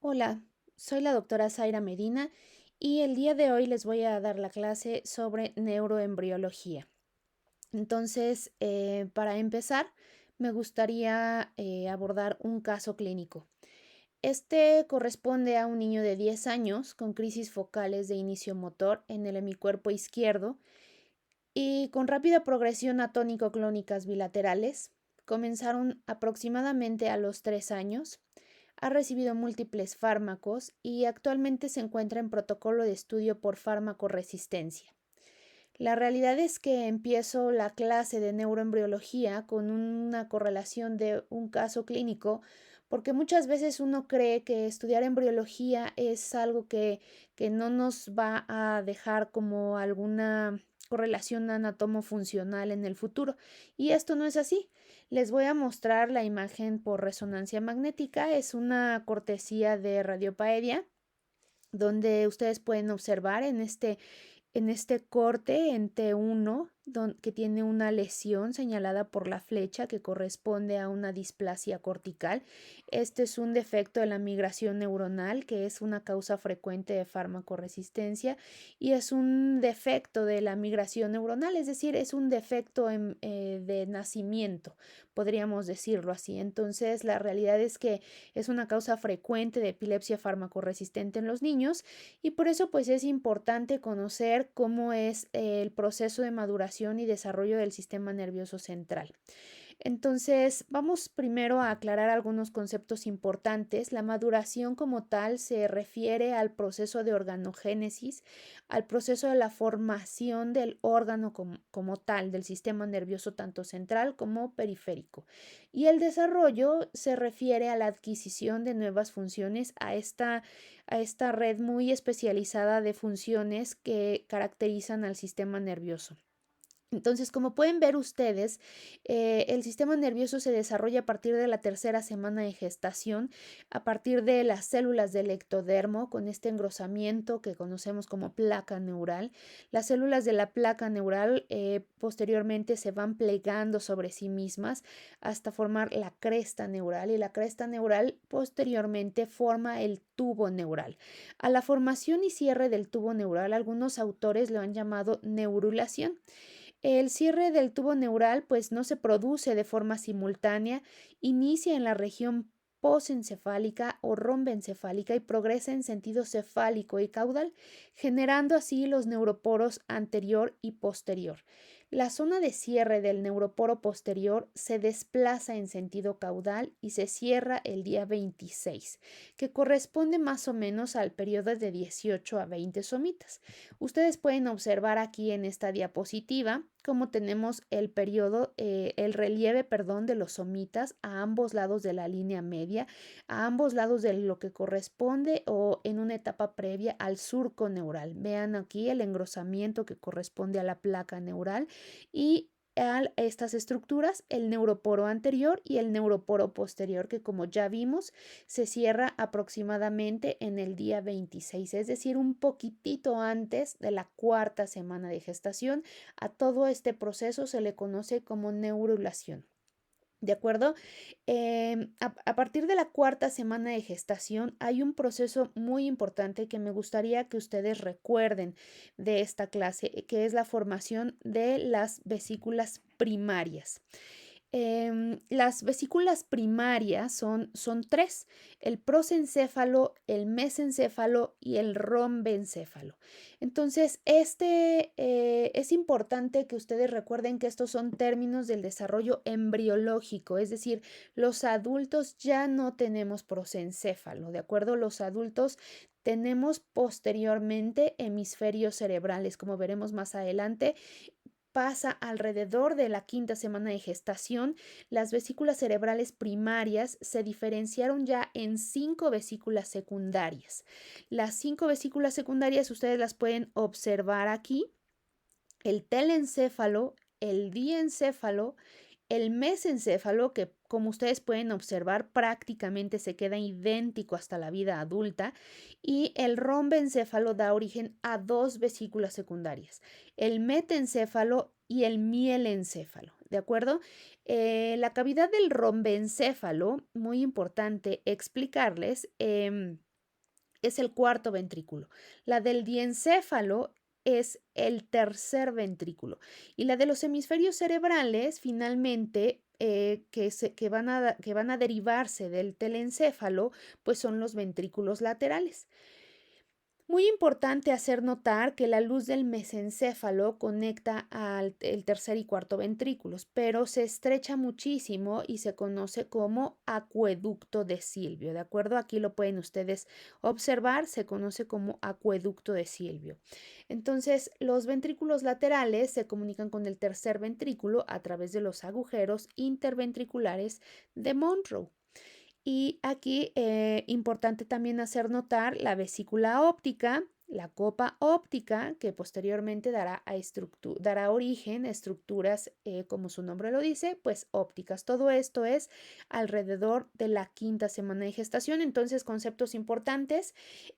Hola, soy la doctora Zaira Medina y el día de hoy les voy a dar la clase sobre neuroembriología. Entonces, para empezar, me gustaría abordar un caso clínico. Este corresponde a un niño de 10 años con crisis focales de inicio motor en el hemicuerpo izquierdo y con rápida progresión a tónico-clónicas bilaterales. Comenzaron aproximadamente a los 3 años. Ha recibido múltiples fármacos y actualmente se encuentra en protocolo de estudio por farmacoresistencia. La realidad es que empiezo la clase de neuroembriología con una correlación de un caso clínico, porque muchas veces uno cree que estudiar embriología es algo que no nos va a dejar como alguna correlación anatomofuncional en el futuro. Y esto no es así. Les voy a mostrar la imagen por resonancia magnética. Es una cortesía de Radiopaedia, donde ustedes pueden observar en este corte en T1, que tiene una lesión señalada por la flecha que corresponde a una displasia cortical. Este es un defecto de la migración neuronal, que es una causa frecuente de farmacoresistencia, y es un defecto de la migración neuronal, es decir, es un defecto de nacimiento, podríamos decirlo así. Entonces, la realidad es que es una causa frecuente de epilepsia farmacoresistente en los niños y por eso pues es importante conocer cómo es el proceso de maduración y desarrollo del sistema nervioso central. Entonces, vamos primero a aclarar algunos conceptos importantes. La maduración como tal se refiere al proceso de organogénesis, al proceso de la formación del órgano como tal, del sistema nervioso tanto central como periférico. Y el desarrollo se refiere a la adquisición de nuevas funciones, a esta red muy especializada de funciones que caracterizan al sistema nervioso. Entonces, como pueden ver ustedes, el sistema nervioso se desarrolla a partir de la tercera semana de gestación, a partir de las células del ectodermo, con este engrosamiento que conocemos como placa neural. Las células de la placa neural posteriormente se van plegando sobre sí mismas hasta formar la cresta neural, y la cresta neural posteriormente forma el tubo neural. A la formación y cierre del tubo neural, algunos autores lo han llamado neurulación. El cierre del tubo neural pues no se produce de forma simultánea, inicia en la región posencefálica o rombencefálica y progresa en sentido cefálico y caudal, generando así los neuroporos anterior y posterior. La zona de cierre del neuroporo posterior se desplaza en sentido caudal y se cierra el día 26, que corresponde más o menos al periodo de 18 a 20 somitas. Ustedes pueden observar aquí en esta diapositiva cómo tenemos el relieve, perdón, de los somitas a ambos lados de la línea media, a ambos lados de lo que corresponde o en una etapa previa al surco neural. Vean aquí el engrosamiento que corresponde a la placa neural y a estas estructuras, el neuroporo anterior y el neuroporo posterior, que como ya vimos, se cierra aproximadamente en el día 26, es decir, un poquitito antes de la cuarta semana de gestación. A todo este proceso se le conoce como neurulación. ¿De acuerdo? A partir de la cuarta semana de gestación hay un proceso muy importante que me gustaría que ustedes recuerden de esta clase, que es la formación de las vesículas primarias. Las vesículas primarias son tres: el prosencéfalo, el mesencéfalo y el rombencéfalo. Entonces, es importante que ustedes recuerden que estos son términos del desarrollo embriológico, es decir, los adultos ya no tenemos prosencéfalo, ¿de acuerdo? Los adultos tenemos posteriormente hemisferios cerebrales, como veremos más adelante. Pasa alrededor de la quinta semana de gestación. Las vesículas cerebrales primarias se diferenciaron ya en 5 vesículas secundarias. Las 5 vesículas secundarias ustedes las pueden observar aquí: el telencéfalo, el diencéfalo, el mesencéfalo, que como ustedes pueden observar prácticamente se queda idéntico hasta la vida adulta, y el rombencéfalo da origen a 2 vesículas secundarias: el metencéfalo y el mielencéfalo. ¿De acuerdo? La cavidad del rombencéfalo, muy importante explicarles, es el cuarto ventrículo. La del diencéfalo es el tercer ventrículo. Y la de los hemisferios cerebrales, finalmente, que van a derivarse del telencéfalo, pues son los ventrículos laterales. Muy importante hacer notar que la luz del mesencéfalo conecta al el tercer y cuarto ventrículos, pero se estrecha muchísimo y se conoce como acueducto de Silvio, ¿de acuerdo? Aquí lo pueden ustedes observar, se conoce como acueducto de Silvio. Entonces, los ventrículos laterales se comunican con el tercer ventrículo a través de los agujeros interventriculares de Monroe. Y aquí importante también hacer notar la vesícula óptica, la copa óptica, que posteriormente dará origen a estructuras, como su nombre lo dice, pues ópticas. Todo esto es alrededor de la quinta semana de gestación. Entonces, conceptos importantes,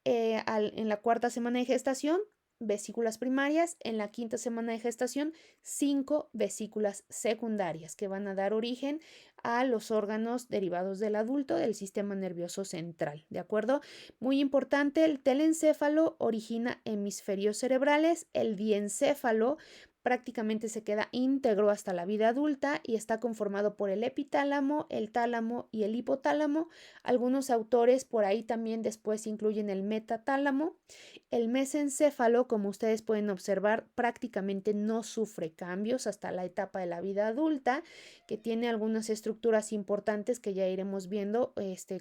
en la cuarta semana de gestación, vesículas primarias, en la quinta semana de gestación, 5 vesículas secundarias que van a dar origen a los órganos derivados del adulto del sistema nervioso central, ¿de acuerdo? Muy importante, el telencéfalo origina hemisferios cerebrales, el diencéfalo prácticamente se queda íntegro hasta la vida adulta y está conformado por el epitálamo, el tálamo y el hipotálamo. Algunos autores por ahí también después incluyen el metatálamo. El mesencéfalo, como ustedes pueden observar, prácticamente no sufre cambios hasta la etapa de la vida adulta, que tiene algunas estructuras importantes que ya iremos viendo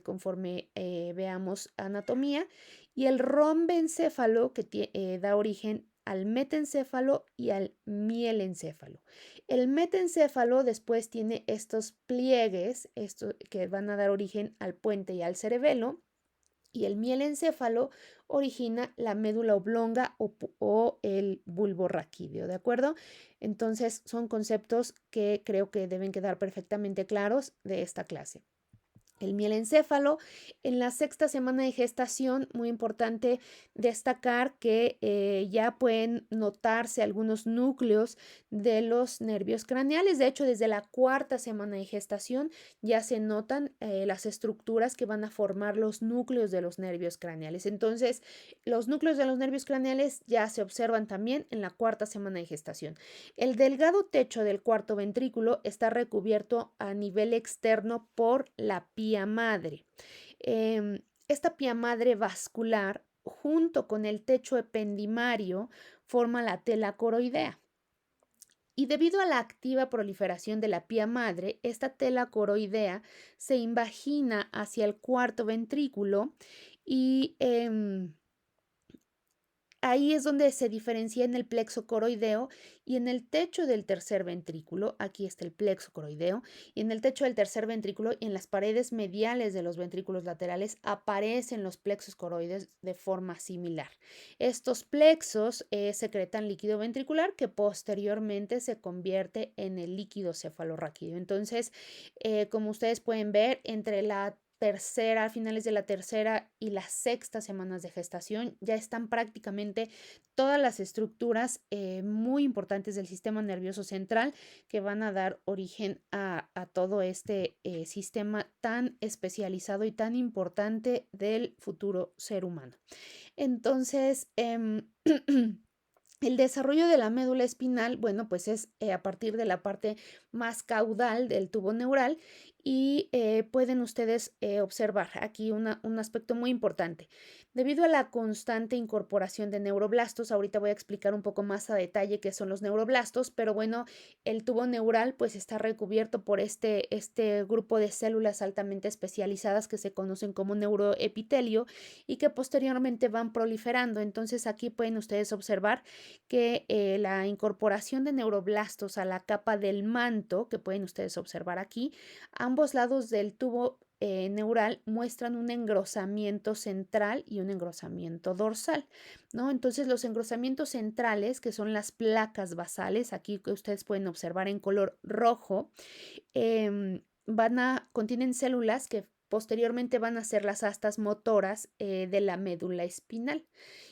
conforme veamos anatomía. Y el rombencéfalo, que da origen al metencéfalo y al mielencéfalo. El metencéfalo después tiene estos pliegues que van a dar origen al puente y al cerebelo, y el mielencéfalo origina la médula oblonga o el bulbo raquídeo, ¿de acuerdo? Entonces son conceptos que creo que deben quedar perfectamente claros de esta clase. El mielencéfalo, en la sexta semana de gestación, muy importante destacar que ya pueden notarse algunos núcleos de los nervios craneales. De hecho, desde la cuarta semana de gestación ya se notan las estructuras que van a formar los núcleos de los nervios craneales. Entonces, los núcleos de los nervios craneales ya se observan también en la cuarta semana de gestación. El delgado techo del cuarto ventrículo está recubierto a nivel externo por la pía madre. Esta pía madre vascular, junto con el techo ependimario, forma la tela coroidea. Y debido a la activa proliferación de la pía madre, esta tela coroidea se invagina hacia el cuarto ventrículo y ahí es donde se diferencia en el plexo coroideo y en el techo del tercer ventrículo. Aquí está el plexo coroideo. Y en el techo del tercer ventrículo y en las paredes mediales de los ventrículos laterales aparecen los plexos coroides de forma similar. Estos plexos secretan líquido ventricular que posteriormente se convierte en el líquido cefalorraquídeo. Entonces, como ustedes pueden ver, entre la tercera, a finales de la tercera y las sextas semanas de gestación, ya están prácticamente todas las estructuras muy importantes del sistema nervioso central que van a dar origen a todo este sistema tan especializado y tan importante del futuro ser humano. Entonces, el desarrollo de la médula espinal, bueno, pues es a partir de la parte más caudal del tubo neural y pueden ustedes observar aquí un aspecto muy importante. Debido a la constante incorporación de neuroblastos, ahorita voy a explicar un poco más a detalle qué son los neuroblastos, pero bueno, el tubo neural pues está recubierto por este grupo de células altamente especializadas que se conocen como neuroepitelio y que posteriormente van proliferando. Entonces aquí pueden ustedes observar que la incorporación de neuroblastos a la capa del manto, que pueden ustedes observar aquí, ambos lados del tubo neural muestran un engrosamiento central y un engrosamiento dorsal, ¿no? Entonces los engrosamientos centrales, que son las placas basales, aquí que ustedes pueden observar en color rojo, contienen células que posteriormente van a ser las astas motoras de la médula espinal.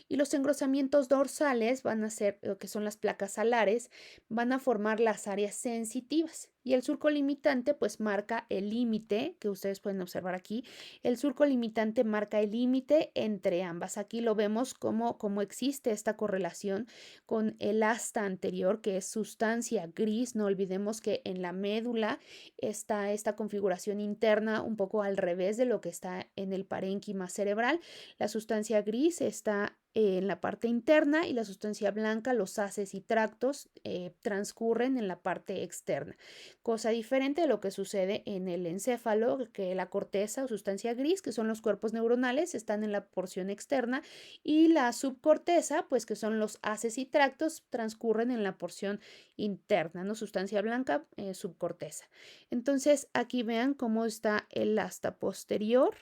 Y los engrosamientos dorsales van a ser lo que son las placas alares, van a formar las áreas sensitivas. Y el surco limitante pues marca el límite, que ustedes pueden observar aquí. El surco limitante marca el límite entre ambas. Aquí lo vemos como existe esta correlación con el asta anterior, que es sustancia gris. No olvidemos que en la médula está esta configuración interna un poco al revés de lo que está en el parénquima cerebral. La sustancia gris está en la parte interna y la sustancia blanca, los haces y tractos, transcurren en la parte externa. Cosa diferente de lo que sucede en el encéfalo, que la corteza o sustancia gris, que son los cuerpos neuronales, están en la porción externa, y la subcorteza, pues que son los haces y tractos, transcurren en la porción interna, ¿no? Sustancia blanca, subcorteza. Entonces, aquí vean cómo está el asta posterior,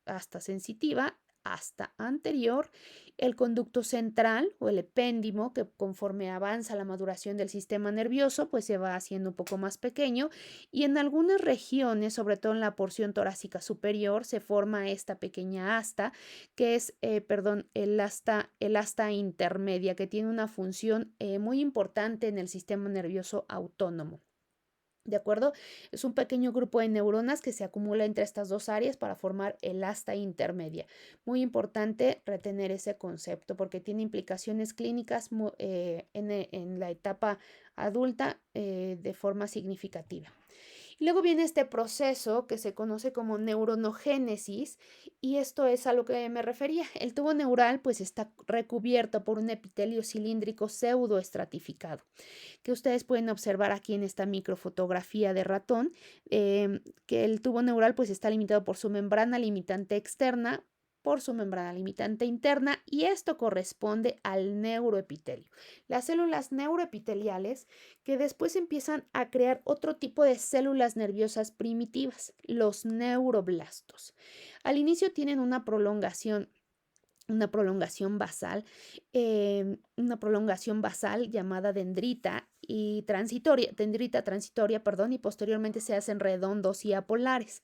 asta sensitiva, asta anterior, el conducto central o el epéndimo, que conforme avanza la maduración del sistema nervioso, pues se va haciendo un poco más pequeño, y en algunas regiones, sobre todo en la porción torácica superior, se forma esta pequeña asta, que es, el asta intermedia, que tiene una función muy importante en el sistema nervioso autónomo. ¿De acuerdo? Es un pequeño grupo de neuronas que se acumula entre estas dos áreas para formar el asta intermedia. Muy importante retener ese concepto porque tiene implicaciones clínicas en la etapa adulta de forma significativa. Y luego viene este proceso que se conoce como neuronogénesis, y esto es a lo que me refería. El tubo neural pues está recubierto por un epitelio cilíndrico pseudoestratificado, que ustedes pueden observar aquí en esta microfotografía de ratón, que el tubo neural pues está limitado por su membrana limitante externa, por su membrana limitante interna, y esto corresponde al neuroepitelio. Las células neuroepiteliales que después empiezan a crear otro tipo de células nerviosas primitivas, los neuroblastos. Al inicio tienen una prolongación basal, llamada dendrita transitoria, perdón, y posteriormente se hacen redondos y apolares.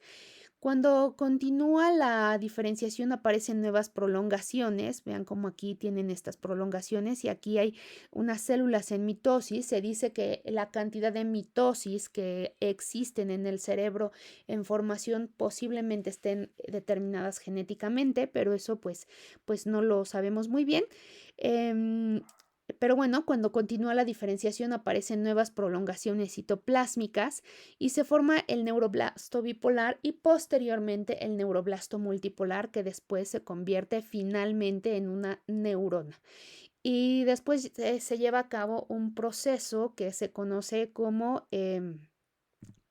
Cuando continúa la diferenciación aparecen nuevas prolongaciones. Vean cómo aquí tienen estas prolongaciones y aquí hay unas células en mitosis. Se dice que la cantidad de mitosis que existen en el cerebro en formación posiblemente estén determinadas genéticamente, pero eso pues no lo sabemos muy bien. Pero bueno, cuando continúa la diferenciación aparecen nuevas prolongaciones citoplásmicas y se forma el neuroblasto bipolar y posteriormente el neuroblasto multipolar, que después se convierte finalmente en una neurona. Y después se lleva a cabo un proceso que se conoce como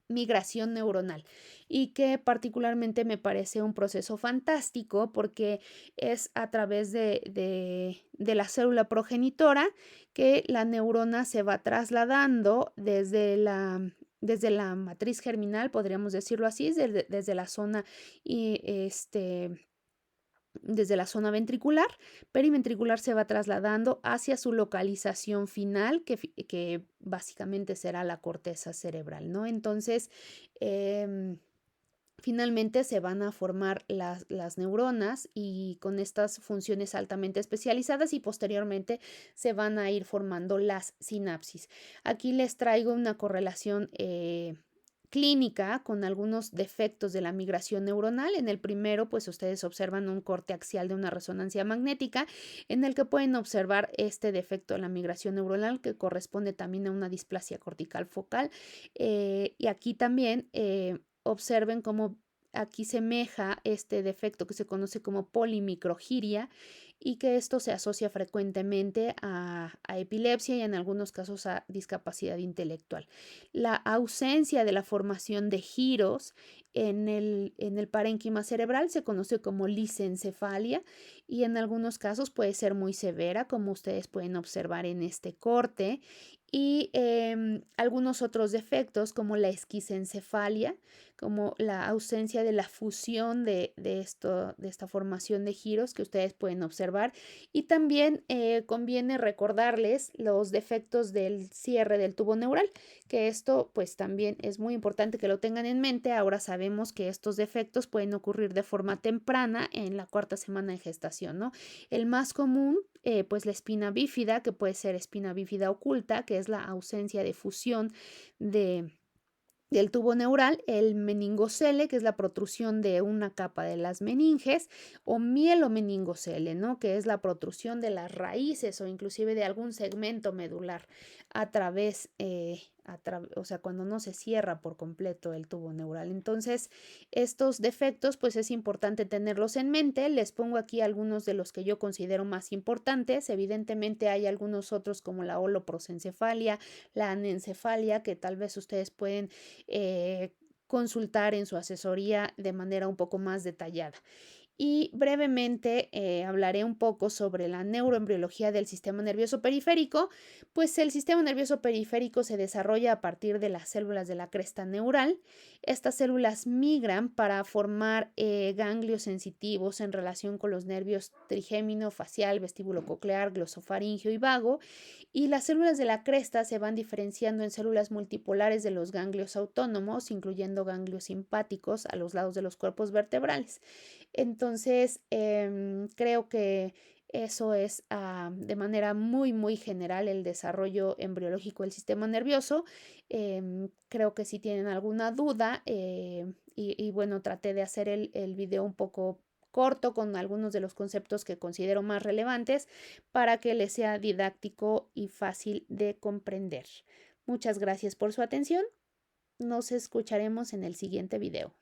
migración neuronal, y que particularmente me parece un proceso fantástico porque es a través de la célula progenitora que la neurona se va trasladando desde la matriz germinal, podríamos decirlo así, desde la zona y desde la zona ventricular, periventricular, se va trasladando hacia su localización final, que básicamente será la corteza cerebral, ¿no? Entonces, finalmente se van a formar las neuronas y con estas funciones altamente especializadas, y posteriormente se van a ir formando las sinapsis. Aquí les traigo una correlación clínica con algunos defectos de la migración neuronal. En el primero, pues ustedes observan un corte axial de una resonancia magnética en el que pueden observar este defecto de la migración neuronal, que corresponde también a una displasia cortical focal. Y aquí también observen cómo aquí semeja este defecto que se conoce como polimicrogiria, y que esto se asocia frecuentemente a epilepsia y en algunos casos a discapacidad intelectual. La ausencia de la formación de giros en el parénquima cerebral se conoce como lisencefalia, y en algunos casos puede ser muy severa, como ustedes pueden observar en este corte, y algunos otros defectos como la esquisencefalia, como la ausencia de la fusión de esta formación de giros que ustedes pueden observar. Y también conviene recordarles los defectos del cierre del tubo neural, que esto pues también es muy importante que lo tengan en mente. Ahora sabemos que estos defectos pueden ocurrir de forma temprana en la cuarta semana de gestación, ¿no? El más común, pues la espina bífida, que puede ser espina bífida oculta, que es la ausencia de fusión del tubo neural, el meningocele, que es la protrusión de una capa de las meninges, o mielomeningocele, ¿no? Que es la protrusión de las raíces o inclusive de algún segmento medular a través, o sea, cuando no se cierra por completo el tubo neural. Entonces, estos defectos, pues es importante tenerlos en mente. Les pongo aquí algunos de los que yo considero más importantes. Evidentemente hay algunos otros como la holoprosencefalia, la anencefalia, que tal vez ustedes pueden consultar en su asesoría de manera un poco más detallada. Y brevemente hablaré un poco sobre la neuroembriología del sistema nervioso periférico, pues el sistema nervioso periférico se desarrolla a partir de las células de la cresta neural. Estas células migran para formar ganglios sensitivos en relación con los nervios trigémino, facial, vestíbulo coclear, glosofaringeo y vago, y las células de la cresta se van diferenciando en células multipolares de los ganglios autónomos, incluyendo ganglios simpáticos a los lados de los cuerpos vertebrales. Entonces, creo que eso es de manera muy, muy general el desarrollo embriológico del sistema nervioso. Creo que si tienen alguna duda, y bueno, traté de hacer el video un poco corto con algunos de los conceptos que considero más relevantes para que les sea didáctico y fácil de comprender. Muchas gracias por su atención. Nos escucharemos en el siguiente video.